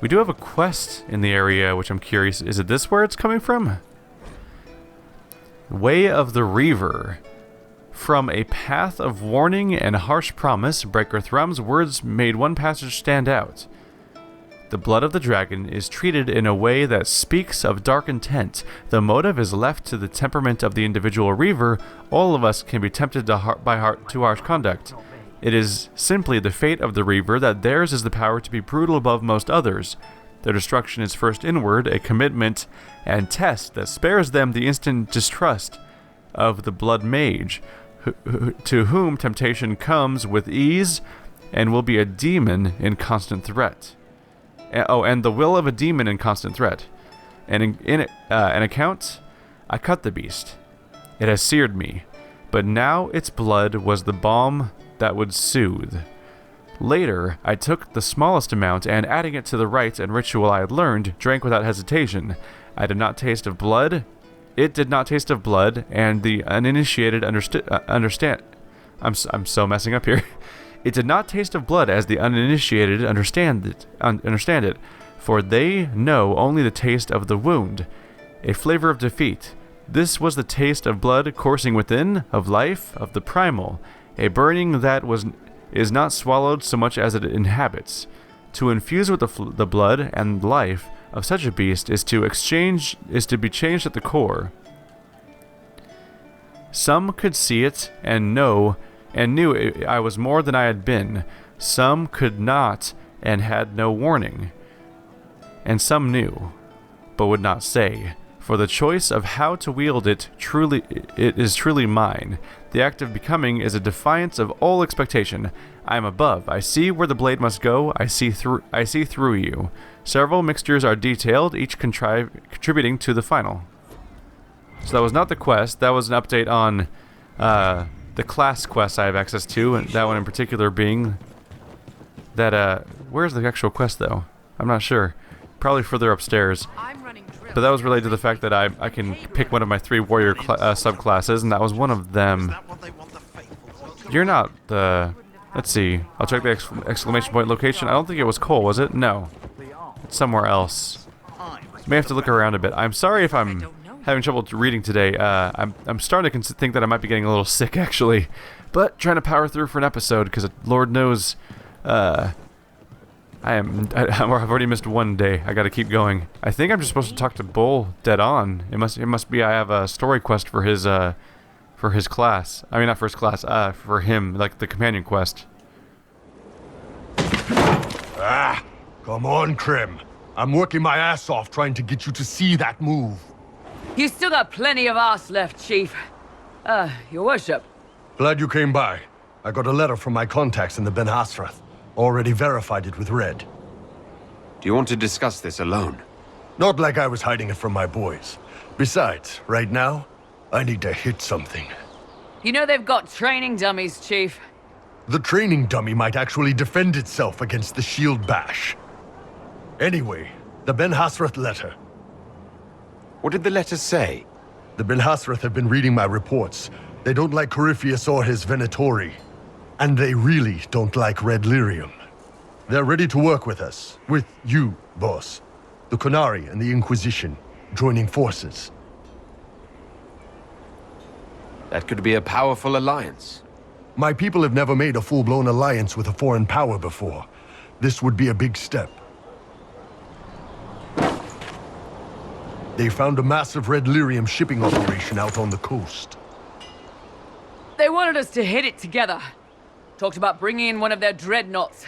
We do have a quest in the area, which I'm curious. Is it this where it's coming from? Way of the Reaver. From a path of warning and harsh promise, Breaker Thrum's words made one passage stand out. The blood of the dragon is treated in a way that speaks of dark intent. The motive is left to the temperament of the individual Reaver. All of us can be tempted to harsh conduct. It is simply the fate of the Reaver that theirs is the power to be brutal above most others. Their destruction is first inward, a commitment and test that spares them the instant distrust of the Blood Mage, to whom temptation comes with ease and will be a demon in constant threat. And the will of a demon in constant threat. And in an account, I cut the beast. It has seared me, but now its blood was the balm that would soothe. Later, I took the smallest amount and, adding it to the rites and ritual I had learned, drank without hesitation. I did not taste of blood. It did not taste of blood, and the uninitiated understand. I'm so messing up here. It did not taste of blood, as the uninitiated understand it, for they know only the taste of the wound, a flavor of defeat. This was the taste of blood coursing within, of life, of the primal, a burning that is not swallowed so much as it inhabits. To infuse with the blood and life of such a beast is to be changed at the core. Some could see it and knew I was more than I had been. Some could not and had no warning. And some knew, but would not say. For the choice of how to wield it is truly mine. The act of becoming is a defiance of all expectation. I am above. I see where the blade must go. I see through you. Several mixtures are detailed, each contributing to the final. So that was not the quest. That was an update on the class quest I have access to, and that one in particular being that. Where's the actual quest though? I'm not sure. Probably further upstairs. But that was related to the fact that I can pick one of my 3 warrior subclasses, and that was one of them. You're not the... Let's see. I'll check the exclamation point location. I don't think it was Cole, was it? No. It's somewhere else. May have to look around a bit. I'm sorry if I'm having trouble reading today. I'm starting to think that I might be getting a little sick, actually. But trying to power through for an episode, because Lord knows... I've already missed one day. I gotta keep going. I think I'm just supposed to talk to Bull dead on. It must be I have a story quest for his class. I mean, not for his class, for him, like the companion quest. Come on, Krim. I'm working my ass off trying to get you to see that move. You still got plenty of arse left, Chief. Your worship. Glad you came by. I got a letter from my contacts in the Ben Hasrath. Already verified it with Red. Do you want to discuss this alone? Not like I was hiding it from my boys. Besides, right now, I need to hit something. You know they've got training dummies, Chief. The training dummy might actually defend itself against the shield bash. Anyway, the Ben Hasrath letter. What did the letter say? The Ben Hasrath have been reading my reports. They don't like Corypheus or his Venatori. And they really don't like Red Lyrium. They're ready to work with us. With you, boss. The Qunari and the Inquisition, joining forces. That could be a powerful alliance. My people have never made a full-blown alliance with a foreign power before. This would be a big step. They found a massive Red Lyrium shipping operation out on the coast. They wanted us to hit it together. Talked about bringing in one of their dreadnoughts.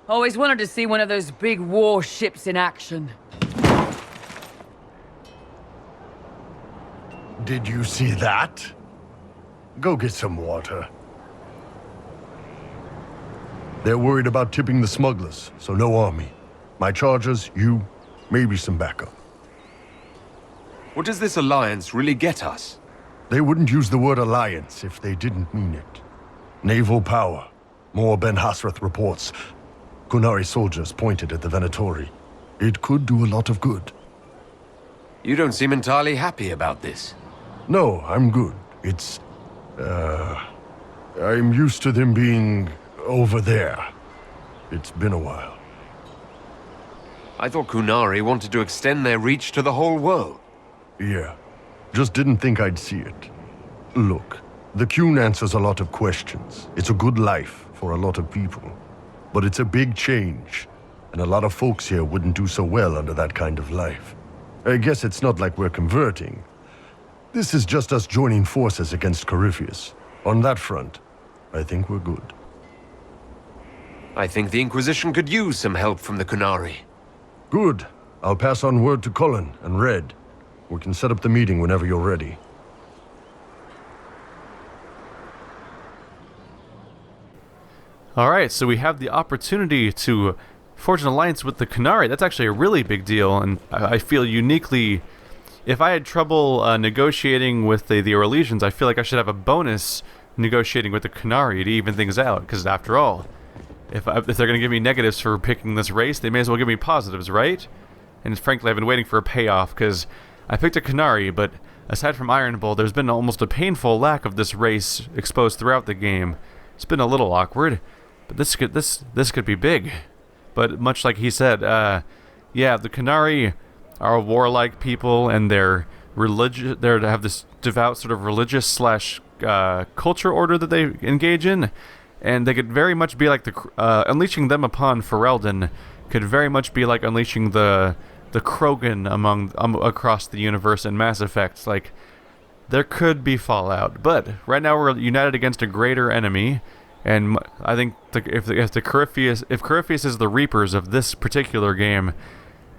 Always wanted to see one of those big war ships in action. Did you see that? Go get some water. They're worried about tipping the smugglers, so no army. My chargers, you, maybe some backup. What does this alliance really get us? They wouldn't use the word alliance if they didn't mean it. Naval power. More Ben Hasrath reports. Qunari soldiers pointed at the Venatori. It could do a lot of good. You don't seem entirely happy about this. No, I'm good. It's... I'm used to them being over there. It's been a while. I thought Qunari wanted to extend their reach to the whole world. Yeah. Just didn't think I'd see it. Look, the Qun answers a lot of questions. It's a good life for a lot of people. But it's a big change, and a lot of folks here wouldn't do so well under that kind of life. I guess it's not like we're converting. This is just us joining forces against Corypheus. On that front, I think we're good. I think the Inquisition could use some help from the Qunari. Good. I'll pass on word to Cullen and Red. We can set up the meeting whenever you're ready. Alright, so we have the opportunity to forge an alliance with the Qunari. That's actually a really big deal, and I feel uniquely... If I had trouble negotiating with the Orlesians, I feel like I should have a bonus negotiating with the Qunari to even things out, because after all, if they're going to give me negatives for picking this race, they may as well give me positives, right? And frankly, I've been waiting for a payoff, because I picked a Qunari, but aside from Iron Bull, there's been almost a painful lack of this race exposed throughout the game. It's been a little awkward. But this could be big. But much like he said, yeah, the Qunari are a warlike people, and they're religious. They have this devout sort of religious slash culture order that they engage in, and they could very much be like the unleashing them upon Ferelden could very much be like unleashing the Krogan across the universe in Mass Effect. Like, there could be fallout, but right now we're united against a greater enemy. And I think if Corypheus is the reapers of this particular game,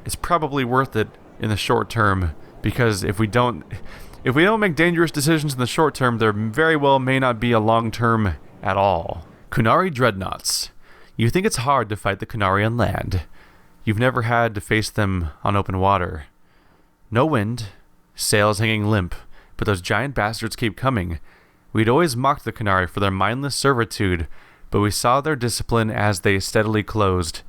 it's probably worth it in the short term, because if we don't make dangerous decisions in the short term, there very well may not be a long term at all. Qunari dreadnoughts. You think it's hard to fight the Qunari on land. You've never had to face them on open water. No wind, sails hanging limp, but those giant bastards keep coming. We'd always mocked the Qunari for their mindless servitude, but we saw their discipline as they steadily closed,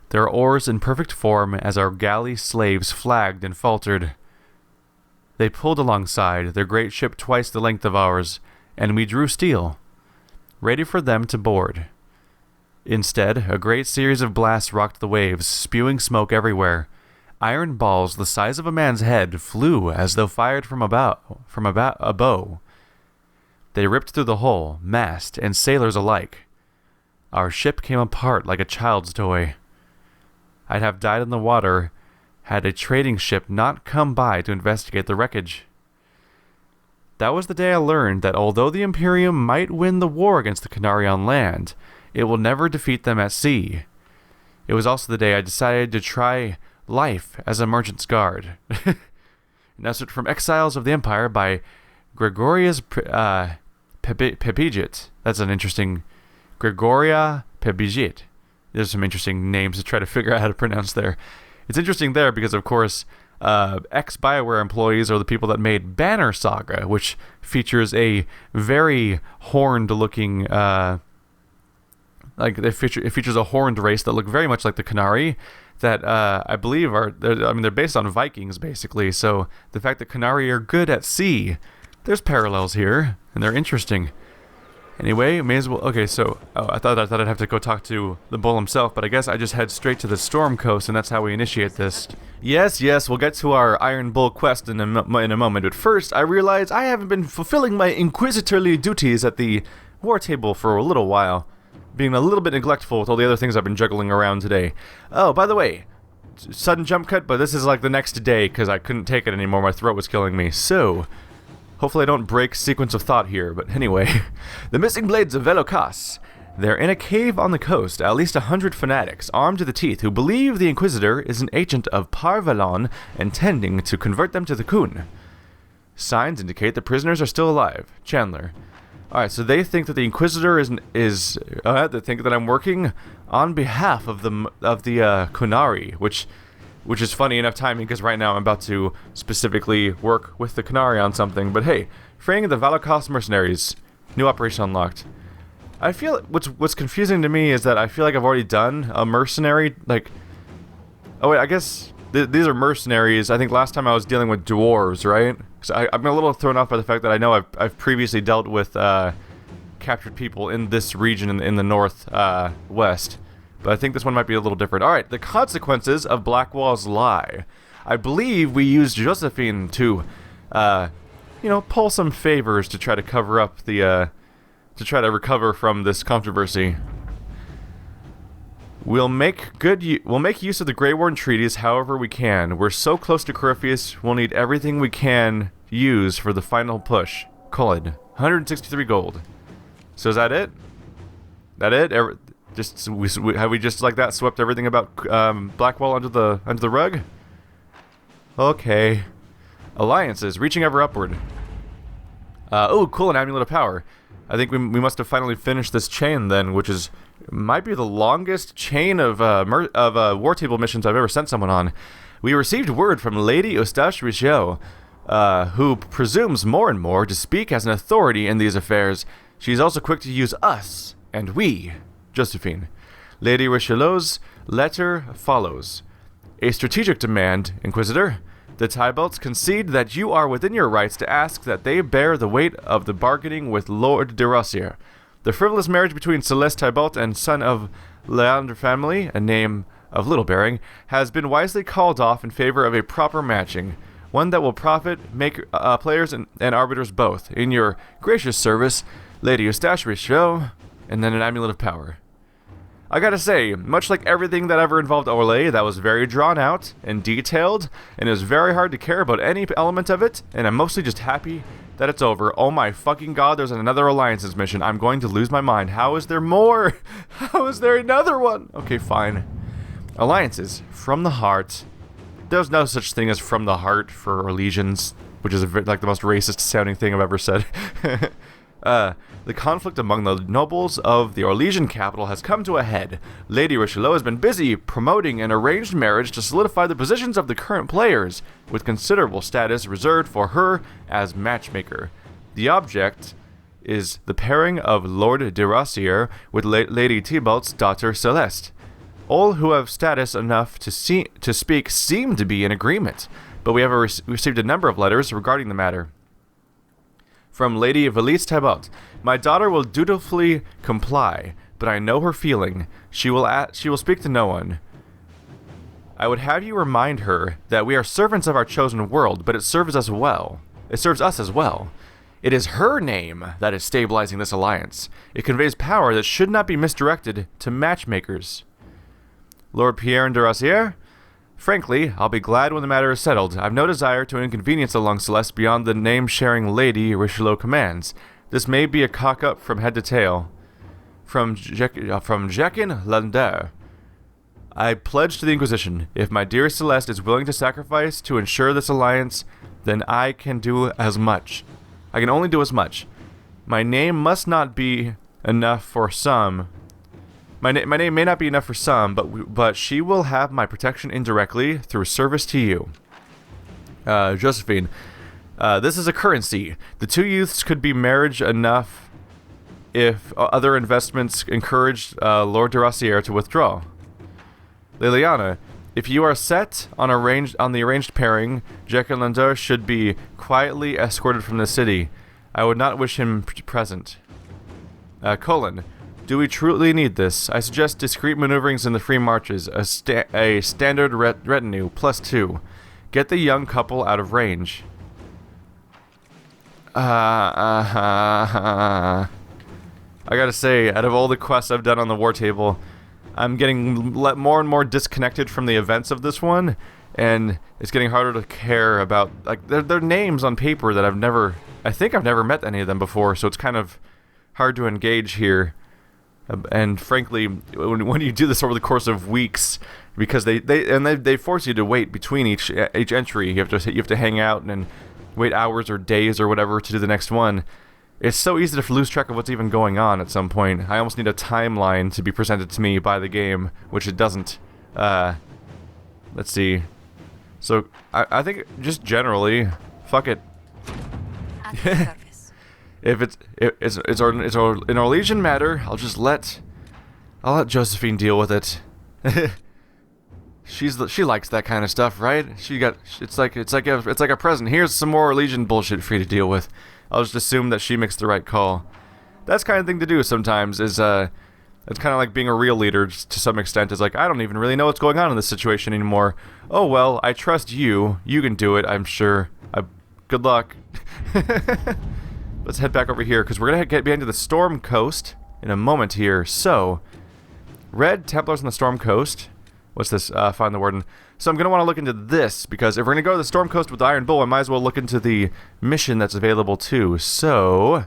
their oars in perfect form as our galley slaves flagged and faltered. They pulled alongside, their great ship twice the length of ours, and we drew steel, ready for them to board. Instead, a great series of blasts rocked the waves, spewing smoke everywhere. Iron balls the size of a man's head flew as though fired from a bow. They ripped through the hull, mast, and sailors alike. Our ship came apart like a child's toy. I'd have died in the water had a trading ship not come by to investigate the wreckage. That was the day I learned that although the Imperium might win the war against the Qunari on land, it will never defeat them at sea. It was also the day I decided to try life as a merchant's guard. Nestled from Exiles of the Empire by Gregorius Pepigit. That's an interesting... Gregoria Pepigit. There's some interesting names to try to figure out how to pronounce there. It's interesting there because, of course, ex-BioWare employees are the people that made Banner Saga, which features a very horned-looking... it features a horned race that look very much like the Qunari, that I believe they're based on Vikings, basically. So the fact that Qunari are good at sea, there's parallels here, and they're interesting. Anyway, may as well... Okay, so... Oh, I thought I'd have to go talk to the bull himself, but I guess I just head straight to the Storm Coast, and that's how we initiate this. Yes, we'll get to our Iron Bull quest in a moment, but first, I realize I haven't been fulfilling my inquisitorly duties at the war table for a little while, being a little bit neglectful with all the other things I've been juggling around today. Oh, by the way, sudden jump cut, but this is like the next day, because I couldn't take it anymore, my throat was killing me, so... Hopefully I don't break sequence of thought here, but anyway. The missing blades of Velocas. They're in a cave on the coast, at least 100 fanatics, armed to the teeth, who believe the Inquisitor is an agent of Parvalon, intending to convert them to the Qun. Signs indicate the prisoners are still alive. Chandler. Alright, so they think that the Inquisitor they think that I'm working on behalf of the Qunari, which is funny enough timing, because right now I'm about to specifically work with the Qunari on something. But hey, freeing the Valakos mercenaries. New operation unlocked. I feel... What's confusing to me is that I feel like I've already done a mercenary, like... Oh wait, I guess these are mercenaries. I think last time I was dealing with dwarves, right? So I'm a little thrown off by the fact that I know I've previously dealt with captured people in this region in the north west. But I think this one might be a little different. Alright, the consequences of Blackwall's lie. I believe we used Josephine to, pull some favors to try to cover up the, to try to recover from this controversy. We'll make use of the Grey Warden treaties however we can. We're so close to Corypheus, we'll need everything we can use for the final push. 163 gold. So is that it? That it? Have we just like that swept everything about Blackwall under the rug? Okay. Alliances, reaching ever upward. Oh, cool, an Amulet of Power. I think we must have finally finished this chain then, which might be the longest chain of war table missions I've ever sent someone on. We received word from Lady Eustache Richeau, who presumes more and more to speak as an authority in these affairs. She's also quick to use us and we, Josephine. Lady Richelieu's letter follows. A strategic demand, Inquisitor. The Tybelts concede that you are within your rights to ask that they bear the weight of the bargaining with Lord de Rossier. The frivolous marriage between Celeste Tybalt and son of Leandre family, a name of little bearing, has been wisely called off in favor of a proper matching, one that will make players and arbiters both. In your gracious service, Lady Eustache Richeau, and then an Amulet of Power. I gotta say, much like everything that ever involved Orlais, that was very drawn out and detailed, and it was very hard to care about any element of it, and I'm mostly just happy that it's over. Oh my fucking god, there's another Alliances mission. I'm going to lose my mind. How is there more? How is there another one? Okay, fine. Alliances, from the heart. There's no such thing as from the heart for legions, which is like the most racist sounding thing I've ever said. The conflict among the nobles of the Orlesian capital has come to a head. Lady Richelieu has been busy promoting an arranged marriage to solidify the positions of the current players, with considerable status reserved for her as matchmaker. The object is the pairing of Lord de Rossier with Lady Tybalt's daughter Celeste. All who have status enough to speak seem to be in agreement, but we have received a number of letters regarding the matter. From Lady Valise Tybalt. My daughter will dutifully comply, but I know her feeling. She will speak to no one. I would have you remind her that we are servants of our chosen world, but it serves us well. It serves us as well. It is her name that is stabilizing this alliance. It conveys power that should not be misdirected to matchmakers. Lord Pierre de Rossier? Frankly, I'll be glad when the matter is settled. I've no desire to inconvenience along Celeste beyond the name-sharing Lady Richelieu commands. This may be a cock-up from head to tail. From Jacques Lander. I pledge to the Inquisition. If my dear Celeste is willing to sacrifice to ensure this alliance, then I can do as much. I can only do as much. My name must not be enough for some. My name may not be enough for some, but she will have my protection indirectly through service to you. Josephine, this is a currency. The two youths could be marriage enough if other investments encouraged Lord de Rossier to withdraw. Liliana, if you are set on the arranged pairing, Jacques Lander should be quietly escorted from the city. I would not wish him present. Colin, do we truly need this? I suggest discreet maneuverings in the free marches, a standard retinue, +2. Get the young couple out of range. I gotta say, out of all the quests I've done on the war table, I'm getting more and more disconnected from the events of this one, and it's getting harder to care about, like, they're names on paper that I think I've never met any of them before, so it's kind of hard to engage here. And frankly, when you do this over the course of weeks, because they force you to wait between each entry, you have to hang out and wait hours or days or whatever to do the next one. It's so easy to lose track of what's even going on at some point. I almost need a timeline to be presented to me by the game, which it doesn't. Let's see. So I think just generally, fuck it. If it's an Orlesian matter, I'll let Josephine deal with it. She likes that kind of stuff, right? It's like a present. Here's some more Orlesian bullshit for you to deal with. I'll just assume that she makes the right call. That's the kind of thing to do sometimes. Is It's kind of like being a real leader to some extent. It's like, I don't even really know what's going on in this situation anymore. Oh, well, I trust you. You can do it, I'm sure. Good luck. Let's head back over here, because we're going to get into the Storm Coast in a moment here. So, Red Templars on the Storm Coast. What's this? Find the warden. So I'm going to want to look into this, because if we're going to go to the Storm Coast with the Iron Bull, I might as well look into the mission that's available too. So,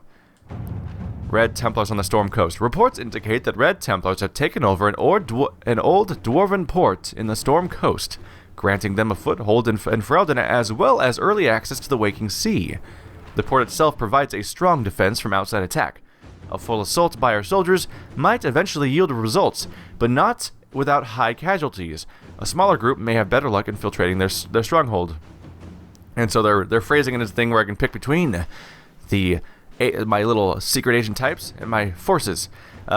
Red Templars on the Storm Coast. Reports indicate that Red Templars have taken over an old dwarven port in the Storm Coast, granting them a foothold in Ferelden as well as early access to the Waking Sea. The port itself provides a strong defense from outside attack. A full assault by our soldiers might eventually yield results, but not without high casualties. A smaller group may have better luck infiltrating their stronghold. And so they're phrasing it as a thing where I can pick between my little secret agent types and my forces.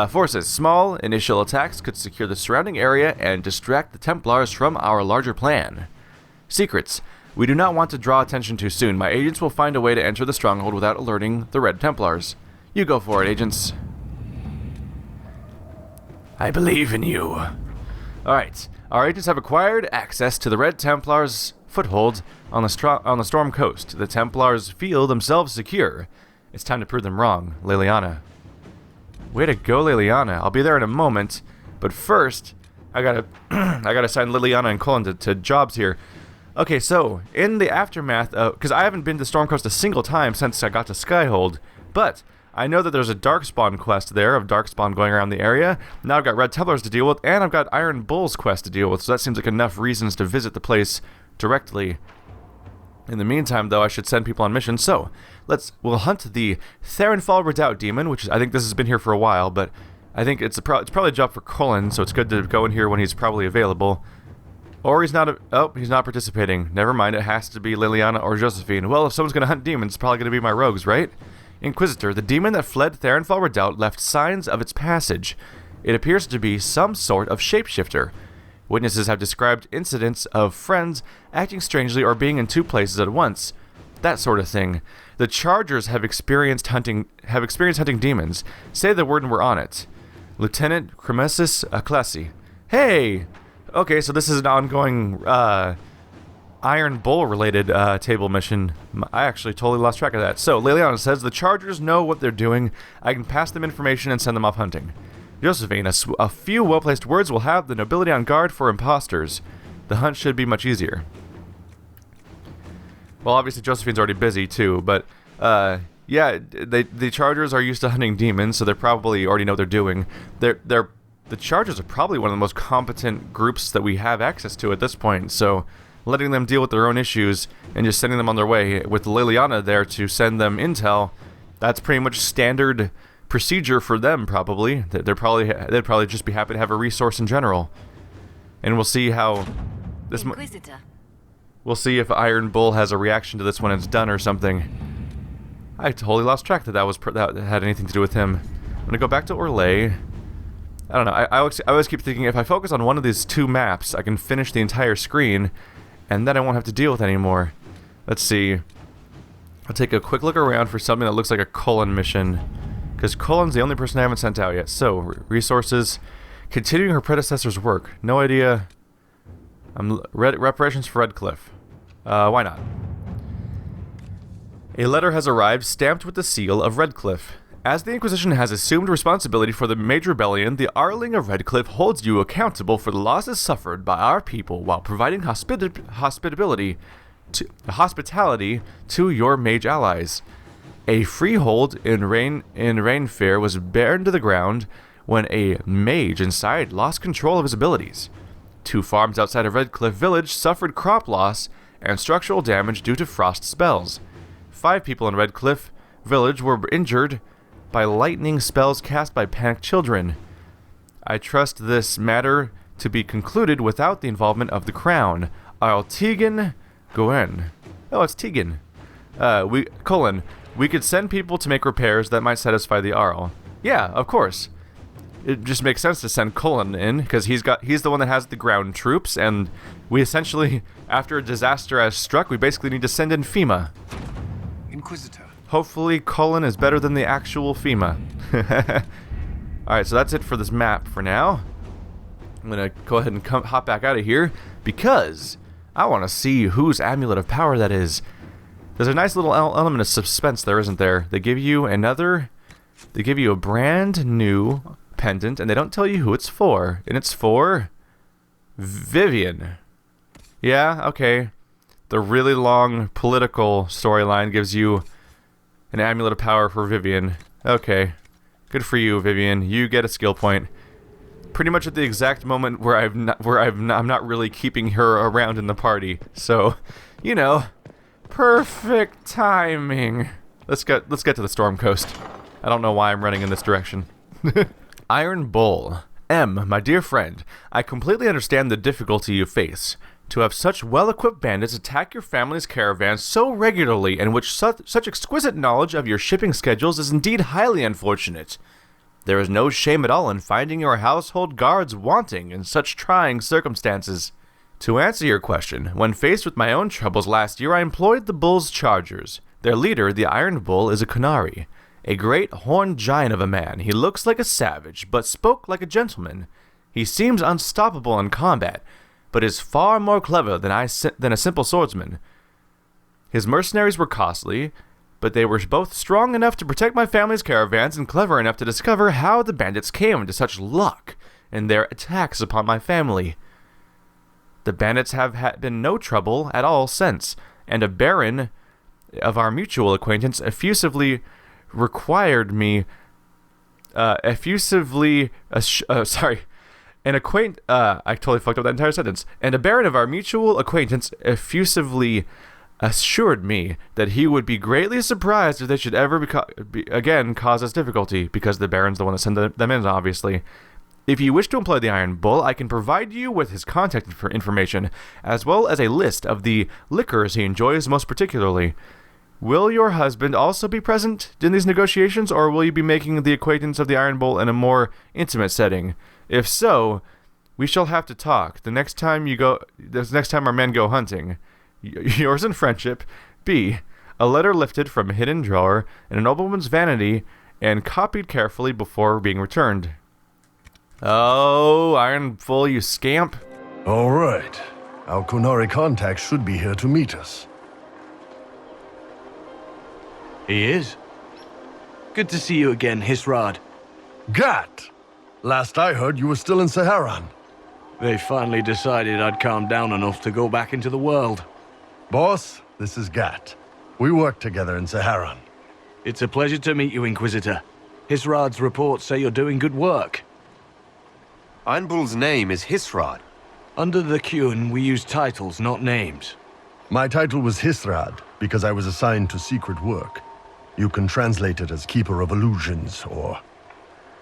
Forces. Small initial attacks could secure the surrounding area and distract the Templars from our larger plan. Secrets. We do not want to draw attention too soon. My agents will find a way to enter the stronghold without alerting the Red Templars. You go for it, agents. I believe in you. Alright. Our agents have acquired access to the Red Templars' foothold on the Storm Coast. The Templars feel themselves secure. It's time to prove them wrong. Liliana. Way to go, Liliana. I'll be there in a moment, but first, I gotta assign Liliana and Colin to jobs here. Okay, so, in the aftermath of... Because I haven't been to Storm Coast a single time since I got to Skyhold, but I know that there's a Darkspawn quest there, of Darkspawn going around the area. Now I've got Red Templars to deal with, and I've got Iron Bull's quest to deal with, so that seems like enough reasons to visit the place directly. In the meantime, though, I should send people on missions, so we'll hunt the Therenfall Redoubt Demon, which I think this has been here for a while, but I think it's probably a job for Colin, so it's good to go in here when he's probably available. Or he's not he's not participating. Never mind, it has to be Liliana or Josephine. Well, if someone's going to hunt demons, it's probably going to be my rogues, right? Inquisitor, the demon that fled Therenfall Redoubt left signs of its passage. It appears to be some sort of shapeshifter. Witnesses have described incidents of friends acting strangely or being in two places at once. That sort of thing. The Chargers have experienced hunting demons. Say the word and we're on it. Lieutenant Cremesis Aclesi. Hey! Okay, so this is an ongoing Iron Bull related table mission. I actually totally lost track of that. So, Liliana says the Chargers know what they're doing. I can pass them information and send them off hunting. Josephine, a few well-placed words will have the nobility on guard for imposters. The hunt should be much easier. Well, obviously Josephine's already busy too, but yeah, the Chargers are used to hunting demons, so they probably already know what they're doing. The Chargers are probably one of the most competent groups that we have access to at this point, so letting them deal with their own issues and just sending them on their way with Liliana there to send them intel, that's pretty much standard procedure for them, probably. They'd probably just be happy to have a resource in general. And we'll see how this we'll see if Iron Bull has a reaction to this when it's done or something. I totally lost track that that had anything to do with him. I'm gonna go back to Orlais. I don't know. I always keep thinking if I focus on one of these two maps, I can finish the entire screen, and then I won't have to deal with anymore. Let's see. I'll take a quick look around for something that looks like a Colin mission, because Colin's the only person I haven't sent out yet. So, resources. Continuing her predecessor's work. No idea. Reparations for Redcliffe. Why not? A letter has arrived stamped with the seal of Redcliffe. As the Inquisition has assumed responsibility for the major rebellion, the Arling of Redcliffe holds you accountable for the losses suffered by our people while providing hospitality to your mage allies. A freehold in Rainfair was burned to the ground when a mage inside lost control of his abilities. 2 farms outside of Redcliffe Village suffered crop loss and structural damage due to frost spells. 5 people in Redcliffe Village were injured by lightning spells cast by panicked children. I trust this matter to be concluded without the involvement of the Crown. I'll Tegan Goen. Oh, it's Tegan. Colin, we could send people to make repairs that might satisfy the Arl. Yeah, of course. It just makes sense to send Colin in, because he's the one that has the ground troops, and we essentially, after a disaster has struck, we basically need to send in FEMA. Inquisitor. Hopefully Colin is better than the actual FEMA. Alright, so that's it for this map for now. I'm going to go ahead and hop back out of here because I want to see whose amulet of power that is. There's a nice little element of suspense there, isn't there? They give you a brand new pendant, and they don't tell you who it's for. And it's for Vivian. Yeah, okay. The really long political storyline gives you an amulet of power for Vivian. Okay. Good for you, Vivian. You get a skill point. Pretty much at the exact moment where I'm not really keeping her around in the party. So, you know, perfect timing. Let's get to the Storm Coast. I don't know why I'm running in this direction. Iron Bull. M, my dear friend, I completely understand the difficulty you face. To have such well-equipped bandits attack your family's caravans so regularly and with such exquisite knowledge of your shipping schedules is indeed highly unfortunate. There is no shame at all in finding your household guards wanting in such trying circumstances. To answer your question, when faced with my own troubles last year, I employed the Bull's Chargers. Their leader, the Iron Bull, is a Qunari, a great horned giant of a man. He looks like a savage, but spoke like a gentleman. He seems unstoppable in combat, but is far more clever than a simple swordsman. His mercenaries were costly, but they were both strong enough to protect my family's caravans and clever enough to discover how the bandits came into such luck in their attacks upon my family. The bandits have been no trouble at all since, and a baron of our mutual acquaintance effusively required me, I totally fucked up that entire sentence. And a baron of our mutual acquaintance effusively assured me that he would be greatly surprised if they should ever again cause us difficulty, because the baron's the one that sent them in, obviously. If you wish to employ the Iron Bull, I can provide you with his contact information, as well as a list of the liquors he enjoys most particularly. Will your husband also be present in these negotiations, or will you be making the acquaintance of the Iron Bull in a more intimate setting? If so, we shall have to talk the next time our men go hunting. Yours in friendship, B. A letter lifted from a hidden drawer in a nobleman's vanity and copied carefully before being returned. Oh, Iron Bull, you scamp. All right. Our Qunari contact should be here to meet us. He is. Good to see you again, Hisrad. Gat! Last I heard, you were still in Saharan. They finally decided I'd calmed down enough to go back into the world. Boss, this is Gat. We work together in Saharan. It's a pleasure to meet you, Inquisitor. Hisrad's reports say you're doing good work. Iron Bull's name is Hisrad. Under the Qun, we use titles, not names. My title was Hisrad because I was assigned to secret work. You can translate it as Keeper of Illusions, or...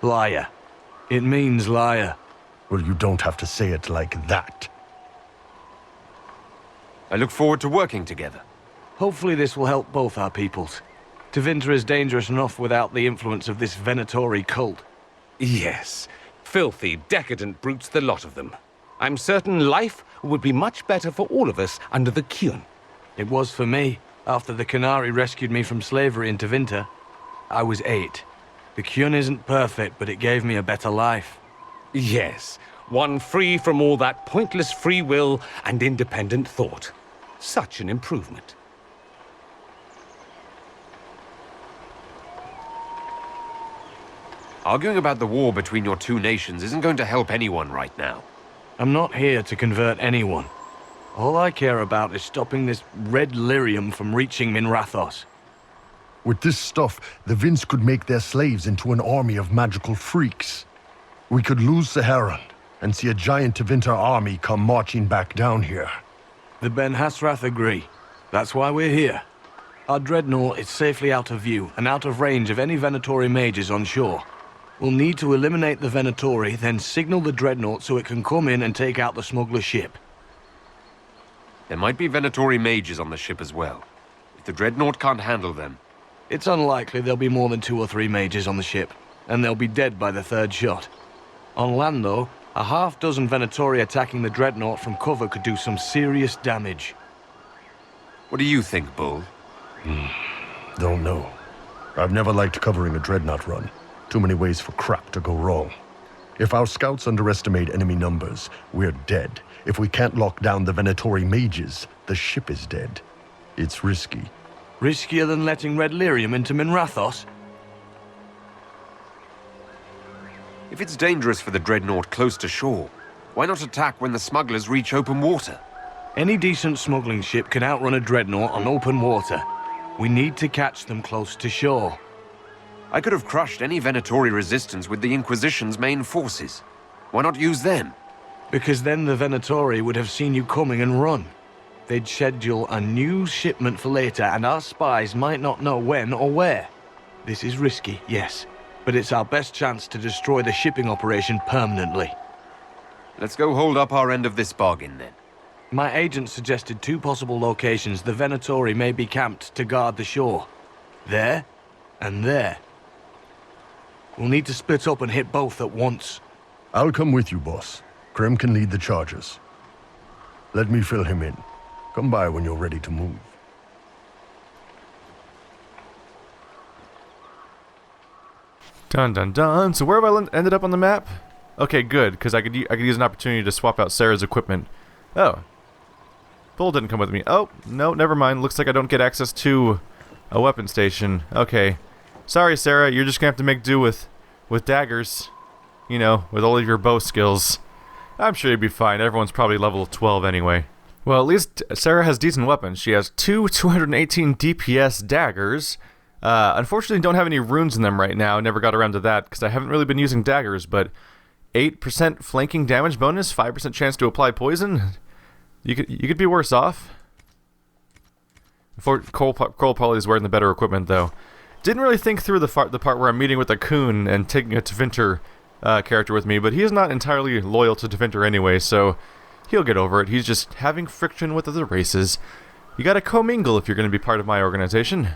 Liar. It means liar. Well, you don't have to say it like that. I look forward to working together. Hopefully this will help both our peoples. Tevinter is dangerous enough without the influence of this Venatori cult. Yes. Filthy, decadent brutes, the lot of them. I'm certain life would be much better for all of us under the Qun. It was for me, after the Qunari rescued me from slavery in Tevinter. I was 8. The Qun isn't perfect, but it gave me a better life. Yes, one free from all that pointless free will and independent thought. Such an improvement. Arguing about the war between your two nations isn't going to help anyone right now. I'm not here to convert anyone. All I care about is stopping this red lyrium from reaching Minrathos. With this stuff, the Vince could make their slaves into an army of magical freaks. We could lose Saharan and see a giant Tevinter army come marching back down here. The Ben Hasrath agree. That's why we're here. Our dreadnought is safely out of view and out of range of any Venatori mages on shore. We'll need to eliminate the Venatori, then signal the dreadnought so it can come in and take out the smuggler ship. There might be Venatori mages on the ship as well. If the dreadnought can't handle them... It's unlikely there'll be more than 2 or 3 mages on the ship, and they'll be dead by the 3rd shot. On land, though, a half-dozen Venatori attacking the dreadnought from cover could do some serious damage. What do you think, Bull? Don't know. I've never liked covering a dreadnought run. Too many ways for crap to go wrong. If our scouts underestimate enemy numbers, we're dead. If we can't lock down the Venatori mages, the ship is dead. It's risky. Riskier than letting Red Lyrium into Minrathos? If it's dangerous for the dreadnought close to shore, why not attack when the smugglers reach open water? Any decent smuggling ship can outrun a dreadnought on open water. We need to catch them close to shore. I could have crushed any Venatori resistance with the Inquisition's main forces. Why not use them? Because then the Venatori would have seen you coming and run. They'd schedule a new shipment for later, and our spies might not know when or where. This is risky, yes, but it's our best chance to destroy the shipping operation permanently. Let's go hold up our end of this bargain, then. My agent suggested 2 possible locations the Venatori may be camped to guard the shore. There, and there. We'll need to split up and hit both at once. I'll come with you, boss. Krem can lead the charges. Let me fill him in. Come by when you're ready to move. Dun dun dun. So where have I ended up on the map? Okay, good, because I could use an opportunity to swap out Sarah's equipment. Oh. Bull didn't come with me. Oh, no, never mind. Looks like I don't get access to a weapon station. Okay. Sorry, Sarah, you're just gonna have to make do with daggers. You know, with all of your bow skills. I'm sure you'll be fine. Everyone's probably level 12 anyway. Well, at least Sarah has decent weapons. She has 2 218 DPS daggers. Unfortunately, don't have any runes in them right now. Never got around to that, because I haven't really been using daggers, but 8% flanking damage bonus, 5% chance to apply poison. You could be worse off. Cole probably is wearing the better equipment, though. Didn't really think through the part where I'm meeting with a Qun and taking a Tevinter character with me, but he is not entirely loyal to Tevinter anyway, so he'll get over it. He's just having friction with other races. You gotta commingle if you're gonna be part of my organization.